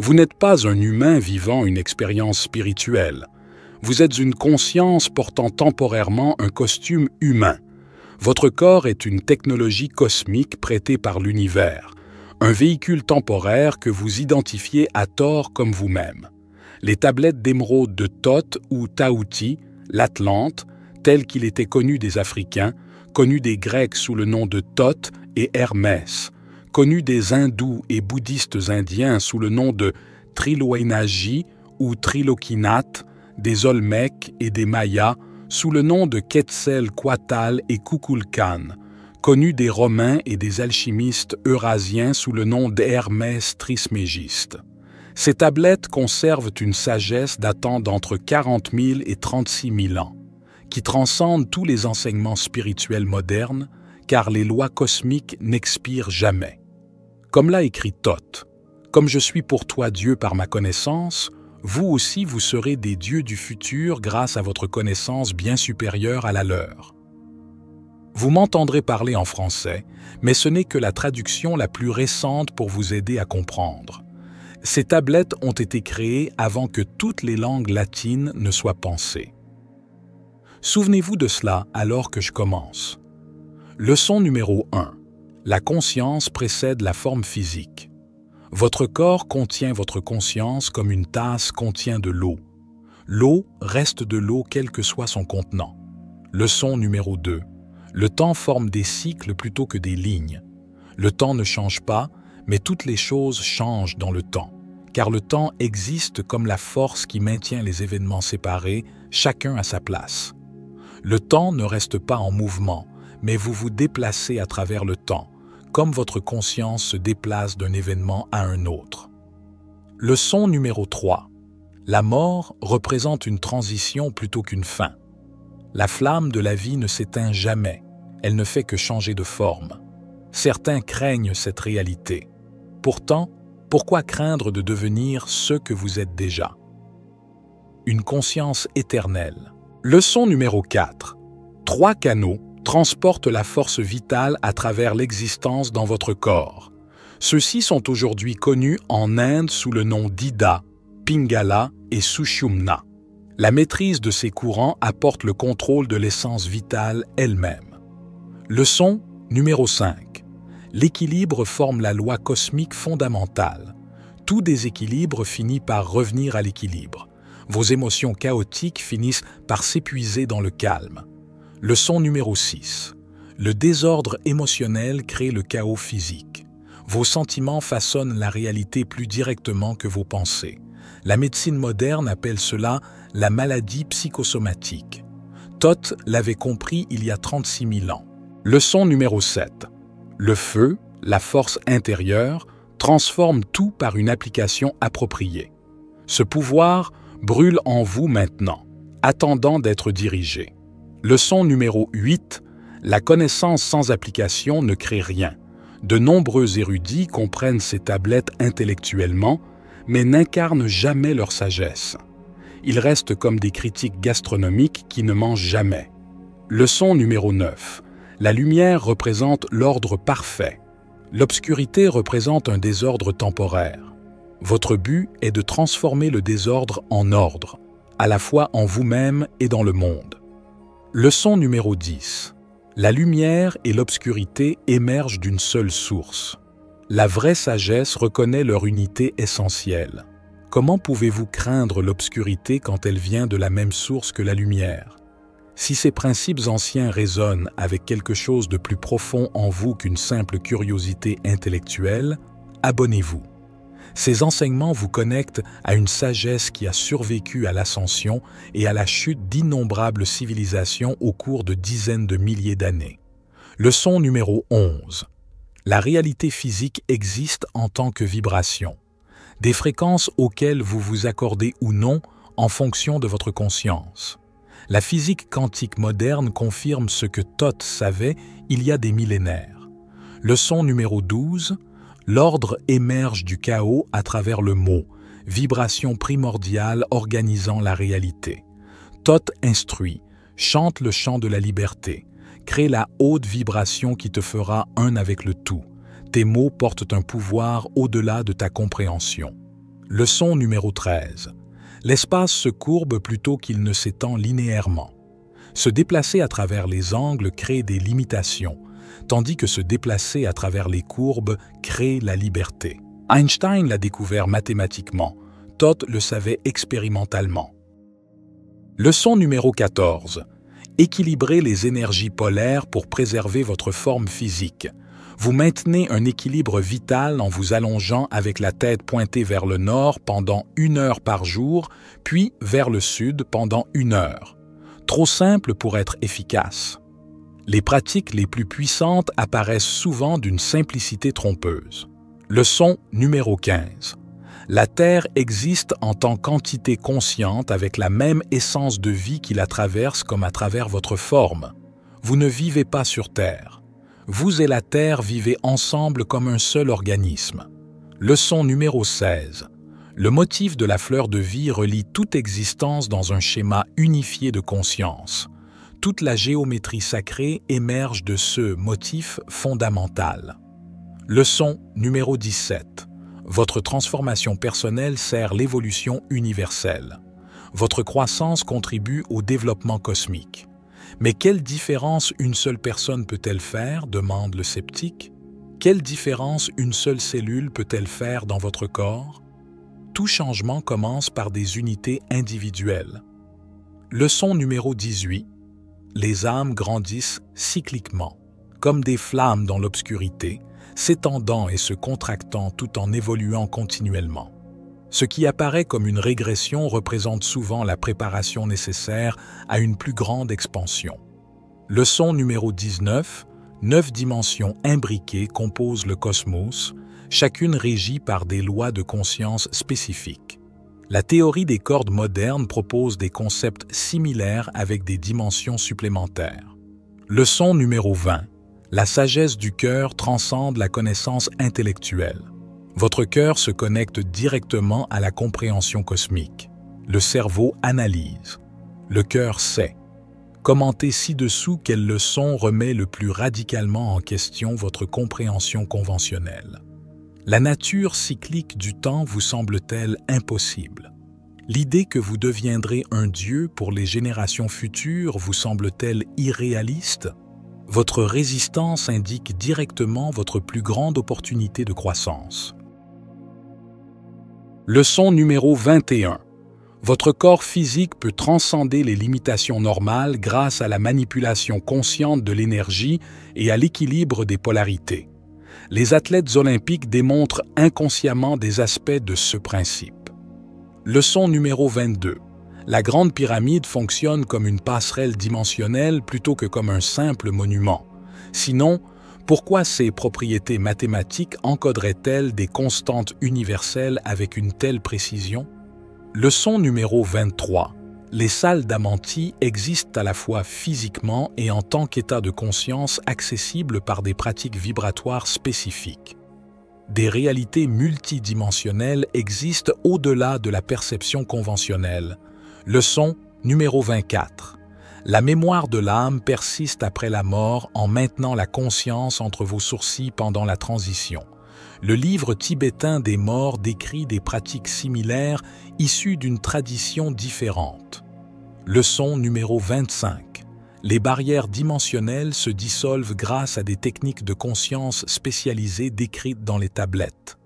Vous n'êtes pas un humain vivant une expérience spirituelle. Vous êtes une conscience portant temporairement un costume humain. Votre corps est une technologie cosmique prêtée par l'univers, un véhicule temporaire que vous identifiez à tort comme vous-même. Les tablettes d'émeraude de Thoth ou Tahuti, l'Atlante, tel qu'il était connu des Africains, connu des Grecs sous le nom de Thoth et Hermès, connu des hindous et bouddhistes indiens sous le nom de Triloénagie ou Trilokinath, des Olmèques et des Mayas sous le nom de Quetzalcoatl et Kukulkan, connus des Romains et des alchimistes eurasiens sous le nom d'Hermès Trismégiste. Ces tablettes conservent une sagesse datant d'entre 40 000 et 36 000 ans, qui transcende tous les enseignements spirituels modernes, car les lois cosmiques n'expirent jamais. Comme l'a écrit Thoth, « Comme je suis pour toi Dieu par ma connaissance, vous aussi vous serez des dieux du futur grâce à votre connaissance bien supérieure à la leur. » Vous m'entendrez parler en français, mais ce n'est que la traduction la plus récente pour vous aider à comprendre. Ces tablettes ont été créées avant que toutes les langues latines ne soient pensées. Souvenez-vous de cela alors que je commence. Leçon numéro 1. La conscience précède la forme physique. Votre corps contient votre conscience comme une tasse contient de l'eau. L'eau reste de l'eau quel que soit son contenant. Leçon numéro 2. Le temps forme des cycles plutôt que des lignes. Le temps ne change pas, mais toutes les choses changent dans le temps, car le temps existe comme la force qui maintient les événements séparés, chacun à sa place. Le temps ne reste pas en mouvement, mais vous vous déplacez à travers le temps, comme votre conscience se déplace d'un événement à un autre. Leçon numéro 3. La mort représente une transition plutôt qu'une fin. La flamme de la vie ne s'éteint jamais, elle ne fait que changer de forme. Certains craignent cette réalité. Pourtant, pourquoi craindre de devenir ce que vous êtes déjà? Une conscience éternelle. Leçon numéro 4. 3 canaux transportent la force vitale à travers l'existence dans votre corps. Ceux-ci sont aujourd'hui connus en Inde sous le nom d'Ida, Pingala et Sushumna. La maîtrise de ces courants apporte le contrôle de l'essence vitale elle-même. Leçon numéro 5. L'équilibre forme la loi cosmique fondamentale. Tout déséquilibre finit par revenir à l'équilibre. Vos émotions chaotiques finissent par s'épuiser dans le calme. Leçon numéro 6. Le désordre émotionnel crée le chaos physique. Vos sentiments façonnent la réalité plus directement que vos pensées. La médecine moderne appelle cela la maladie psychosomatique. Thoth l'avait compris il y a 36 000 ans. Leçon numéro 7. Le feu, la force intérieure, transforme tout par une application appropriée. Ce pouvoir brûle en vous maintenant, attendant d'être dirigé. Leçon numéro 8. La connaissance sans application ne crée rien. De nombreux érudits comprennent ces tablettes intellectuellement, mais n'incarnent jamais leur sagesse. Ils restent comme des critiques gastronomiques qui ne mangent jamais. Leçon numéro 9. La lumière représente l'ordre parfait. L'obscurité représente un désordre temporaire. Votre but est de transformer le désordre en ordre, à la fois en vous-même et dans le monde. Leçon numéro 10. La lumière et l'obscurité émergent d'une seule source. La vraie sagesse reconnaît leur unité essentielle. Comment pouvez-vous craindre l'obscurité quand elle vient de la même source que la lumière? Si ces principes anciens résonnent avec quelque chose de plus profond en vous qu'une simple curiosité intellectuelle, abonnez-vous. Ces enseignements vous connectent à une sagesse qui a survécu à l'ascension et à la chute d'innombrables civilisations au cours de dizaines de milliers d'années. Leçon numéro 11. La réalité physique existe en tant que vibration, des fréquences auxquelles vous vous accordez ou non en fonction de votre conscience. La physique quantique moderne confirme ce que Thoth savait il y a des millénaires. Leçon numéro 12. L'ordre émerge du chaos à travers le mot, vibration primordiale organisant la réalité. Thoth instruit, chante le chant de la liberté, crée la haute vibration qui te fera un avec le tout. Tes mots portent un pouvoir au-delà de ta compréhension. Leçon numéro 13. L'espace se courbe plutôt qu'il ne s'étend linéairement. Se déplacer à travers les angles crée des limitations, tandis que se déplacer à travers les courbes crée la liberté. Einstein l'a découvert mathématiquement, Todd le savait expérimentalement. Leçon numéro 14. Équilibrez les énergies polaires pour préserver votre forme physique. Vous maintenez un équilibre vital en vous allongeant avec la tête pointée vers le nord pendant 1 heure par jour, puis vers le sud pendant 1 heure. Trop simple pour être efficace. Les pratiques les plus puissantes apparaissent souvent d'une simplicité trompeuse. Leçon numéro 15. La Terre existe en tant qu'entité consciente avec la même essence de vie qui la traverse comme à travers votre forme. Vous ne vivez pas sur Terre. Vous et la Terre vivez ensemble comme un seul organisme. Leçon numéro 16. Le motif de la fleur de vie relie toute existence dans un schéma unifié de conscience. Toute la géométrie sacrée émerge de ce motif fondamental. Leçon numéro 17. Votre transformation personnelle sert l'évolution universelle. Votre croissance contribue au développement cosmique. Mais quelle différence une seule personne peut-elle faire, demande le sceptique. Quelle différence une seule cellule peut-elle faire dans votre corps? Tout changement commence par des unités individuelles. Leçon numéro 18. Les âmes grandissent cycliquement, comme des flammes dans l'obscurité, s'étendant et se contractant tout en évoluant continuellement. Ce qui apparaît comme une régression représente souvent la préparation nécessaire à une plus grande expansion. Leçon numéro 19. 9 dimensions imbriquées composent le cosmos, chacune régie par des lois de conscience spécifiques. La théorie des cordes modernes propose des concepts similaires avec des dimensions supplémentaires. Leçon numéro 20. La sagesse du cœur transcende la connaissance intellectuelle. Votre cœur se connecte directement à la compréhension cosmique. Le cerveau analyse. Le cœur sait. Commentez ci-dessous quelle leçon remet le plus radicalement en question votre compréhension conventionnelle. La nature cyclique du temps vous semble-t-elle impossible? L'idée que vous deviendrez un dieu pour les générations futures vous semble-t-elle irréaliste? Votre résistance indique directement votre plus grande opportunité de croissance. Leçon numéro 21. Votre corps physique peut transcender les limitations normales grâce à la manipulation consciente de l'énergie et à l'équilibre des polarités. Les athlètes olympiques démontrent inconsciemment des aspects de ce principe. Leçon numéro 22. La Grande Pyramide fonctionne comme une passerelle dimensionnelle plutôt que comme un simple monument. Sinon, pourquoi ses propriétés mathématiques encoderaient-elles des constantes universelles avec une telle précision? Leçon numéro 23. Les salles d'Amanti existent à la fois physiquement et en tant qu'état de conscience accessible par des pratiques vibratoires spécifiques. Des réalités multidimensionnelles existent au-delà de la perception conventionnelle. Leçon numéro 24. La mémoire de l'âme persiste après la mort en maintenant la conscience entre vos sourcils pendant la transition. Le livre tibétain des morts décrit des pratiques similaires issues d'une tradition différente. Leçon numéro 25. Les barrières dimensionnelles se dissolvent grâce à des techniques de conscience spécialisées décrites dans les tablettes.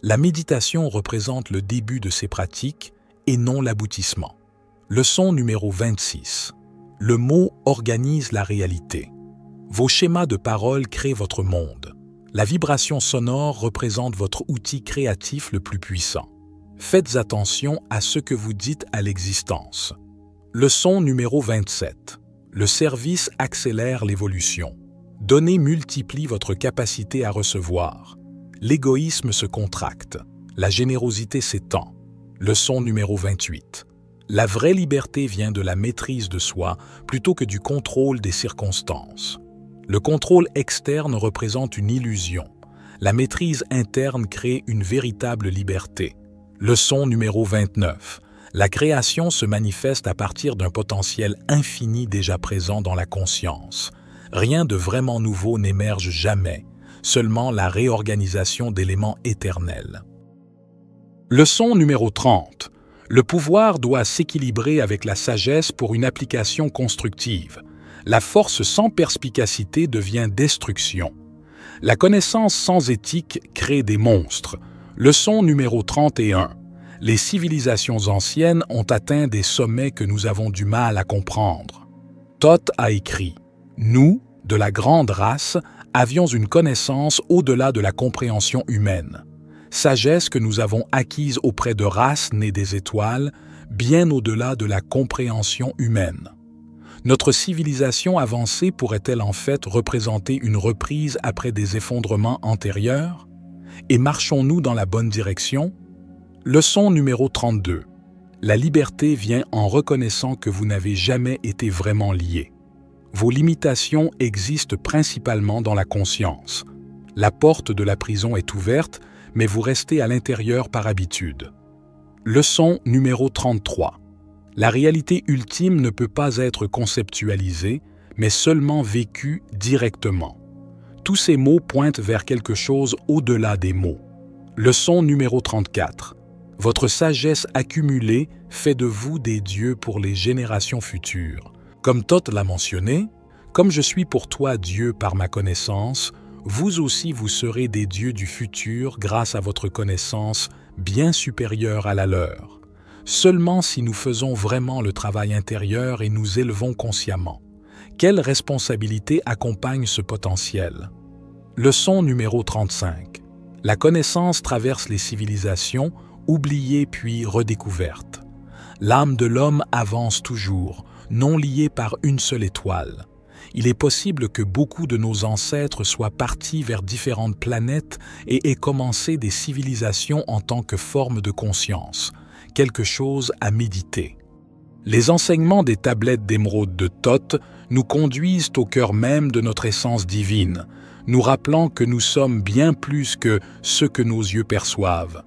La méditation représente le début de ces pratiques et non l'aboutissement. Leçon numéro 26. Le mot organise la réalité. Vos schémas de parole créent votre monde. La vibration sonore représente votre outil créatif le plus puissant. Faites attention à ce que vous dites à l'existence. Leçon numéro 27. Le service accélère l'évolution. Donner multiplie votre capacité à recevoir. L'égoïsme se contracte. La générosité s'étend. Leçon numéro 28. La vraie liberté vient de la maîtrise de soi plutôt que du contrôle des circonstances. Le contrôle externe représente une illusion. La maîtrise interne crée une véritable liberté. Leçon numéro 29. La création se manifeste à partir d'un potentiel infini déjà présent dans la conscience. Rien de vraiment nouveau n'émerge jamais, seulement la réorganisation d'éléments éternels. Leçon numéro 30. Le pouvoir doit s'équilibrer avec la sagesse pour une application constructive. La force sans perspicacité devient destruction. La connaissance sans éthique crée des monstres. Leçon numéro 31. Les civilisations anciennes ont atteint des sommets que nous avons du mal à comprendre. Thoth a écrit « Nous, de la grande race, avions une connaissance au-delà de la compréhension humaine. Sagesse que nous avons acquise auprès de races nées des étoiles, bien au-delà de la compréhension humaine. » Notre civilisation avancée pourrait-elle en fait représenter une reprise après des effondrements antérieurs? Et marchons-nous dans la bonne direction? Leçon numéro 32. La liberté vient en reconnaissant que vous n'avez jamais été vraiment lié. Vos limitations existent principalement dans la conscience. La porte de la prison est ouverte, mais vous restez à l'intérieur par habitude. Leçon numéro 33. La réalité ultime ne peut pas être conceptualisée, mais seulement vécue directement. Tous ces mots pointent vers quelque chose au-delà des mots. Leçon numéro 34. Votre sagesse accumulée fait de vous des dieux pour les générations futures. Comme Thoth l'a mentionné, « Comme je suis pour toi Dieu par ma connaissance, vous aussi vous serez des dieux du futur grâce à votre connaissance bien supérieure à la leur. Seulement si nous faisons vraiment le travail intérieur et nous élevons consciemment. Quelle responsabilité accompagne ce potentiel? Leçon numéro 35. La connaissance traverse les civilisations, oubliée puis redécouverte. L'âme de l'homme avance toujours, non liée par une seule étoile. Il est possible que beaucoup de nos ancêtres soient partis vers différentes planètes et aient commencé des civilisations en tant que forme de conscience, quelque chose à méditer. Les enseignements des tablettes d'émeraude de Thoth nous conduisent au cœur même de notre essence divine, nous rappelant que nous sommes bien plus que ce que nos yeux perçoivent.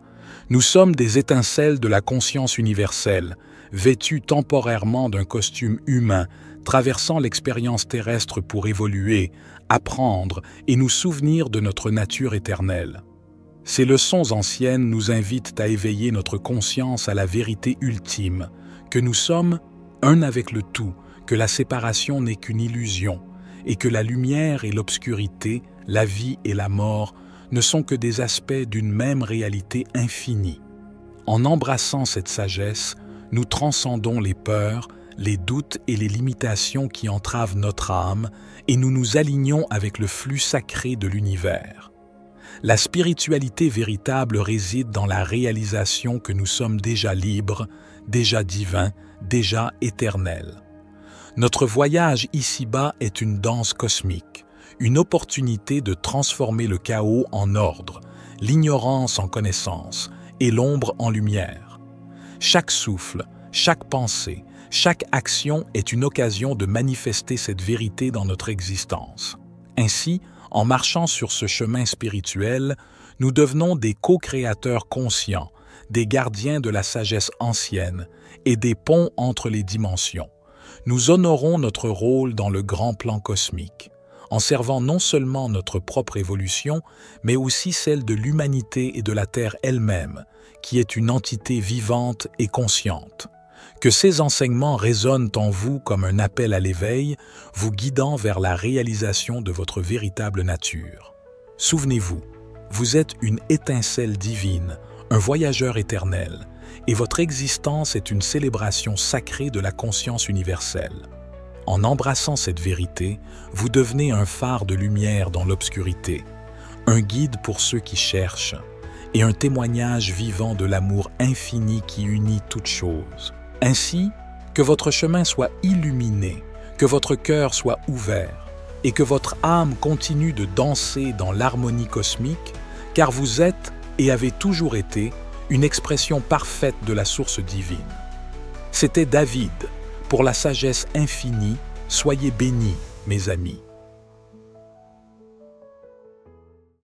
Nous sommes des étincelles de la conscience universelle, vêtus temporairement d'un costume humain, traversant l'expérience terrestre pour évoluer, apprendre et nous souvenir de notre nature éternelle. Ces leçons anciennes nous invitent à éveiller notre conscience à la vérité ultime, que nous sommes un avec le tout, que la séparation n'est qu'une illusion, et que la lumière et l'obscurité, la vie et la mort ne sont que des aspects d'une même réalité infinie. En embrassant cette sagesse, nous transcendons les peurs, les doutes et les limitations qui entravent notre âme et nous nous alignons avec le flux sacré de l'univers. La spiritualité véritable réside dans la réalisation que nous sommes déjà libres, déjà divins, déjà éternels. Notre voyage ici-bas est une danse cosmique, une opportunité de transformer le chaos en ordre, l'ignorance en connaissance et l'ombre en lumière. Chaque souffle, chaque pensée, chaque action est une occasion de manifester cette vérité dans notre existence. Ainsi, en marchant sur ce chemin spirituel, nous devenons des co-créateurs conscients, des gardiens de la sagesse ancienne et des ponts entre les dimensions. Nous honorons notre rôle dans le grand plan cosmique, en servant non seulement notre propre évolution, mais aussi celle de l'humanité et de la Terre elle-même, qui est une entité vivante et consciente. Que ces enseignements résonnent en vous comme un appel à l'éveil, vous guidant vers la réalisation de votre véritable nature. Souvenez-vous, vous êtes une étincelle divine, un voyageur éternel, et votre existence est une célébration sacrée de la conscience universelle. En embrassant cette vérité, vous devenez un phare de lumière dans l'obscurité, un guide pour ceux qui cherchent, et un témoignage vivant de l'amour infini qui unit toutes choses. Ainsi, que votre chemin soit illuminé, que votre cœur soit ouvert, et que votre âme continue de danser dans l'harmonie cosmique, car vous êtes et avez toujours été une expression parfaite de la source divine. C'était David. Pour la sagesse infinie, soyez bénis, mes amis.